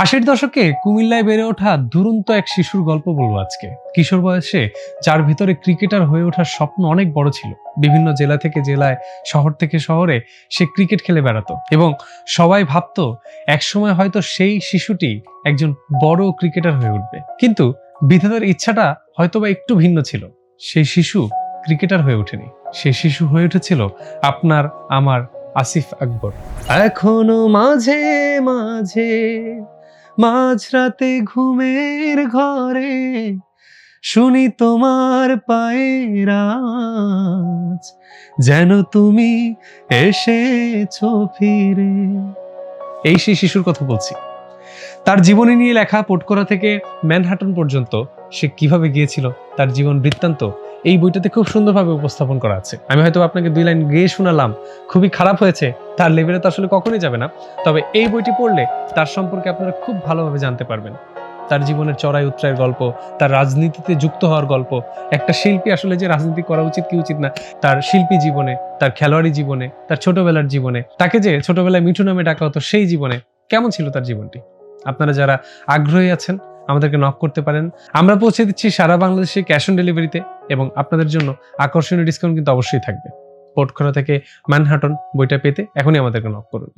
৮০ দশকে কুমিল্লায় বেড়ে ওঠা দুরন্ত এক শিশুর গল্প বলবো আজকে। কিশোর বয়সে যার ভিতরে ক্রিকেটার হয়ে ওঠার স্বপ্ন অনেক বড় ছিল। বিভিন্ন জেলা থেকে জেলায়, শহর থেকে শহরে সে ক্রিকেট খেলে বেড়াতো এবং সবাই ভাবতো একসময় হয়তো সেই শিশুটি একজন বড় ক্রিকেটার হয়ে উঠবে। কিন্তু বিধাতার ইচ্ছাটা হয়তোবা একটু ভিন্ন ছিল। সেই শিশু ক্রিকেটার হয়ে ওঠেনি, সেই শিশু হয়ে উঠেছিল আপনার আমার আসিফ আকবর। এখনো মাঝে মাঝে মাঝরাতে ঘুমের ঘরে শুনি তোমার পায়ের আওয়াজ, যেন তুমি এসেছো ফিরে। এই সেই শিশুর কথা বলছি। তার জীবনী নিয়ে লেখা পোটকরা থেকে ম্যানহাটন পর্যন্ত সে কিভাবে গিয়েছিল তার জীবন বৃত্তান্ত এই বইটাতে খুব সুন্দরভাবে উপস্থাপন করা আছে। আমি হয়তো আপনাকে 2 লাইন গেয়ে শোনালাম, খুবই খারাপ হয়েছে, তার লেভেলে তো আসলে কখনোই যাবে না। তবে এই বইটি পড়লে তার সম্পর্কে আপনারা খুব ভালোভাবে জানতে পারবেন। তার জীবনের চড়াই উতরাইয়ের গল্প, তার রাজনীতিতে যুক্ত হওয়ার গল্প, একটা শিল্পী আসলে যে রাজনীতি করা উচিত কি উচিত না, তার শিল্পী জীবনে, তার খেলোয়াড়ি জীবনে, তার ছোটবেলার জীবনে, তাকে যে ছোটবেলায় মিঠু নামে ডাকা হতো সেই জীবনে কেমন ছিল তার জীবনটি। আপনারা যারা আগ্রহী আছেন আমাদেরকে নক করতে পারেন। আমরা পৌঁছে দিচ্ছি সারা বাংলাদেশে ক্যাশ অন ডেলিভারিতে এবং আপনাদের জন্য আকর্ষণীয় ডিসকাউন্ট কিন্তু অবশ্যই থাকবে। পোটকরা থেকে ম্যানহাটন বইটা পেতে এখনই আমাদেরকে নক করুন।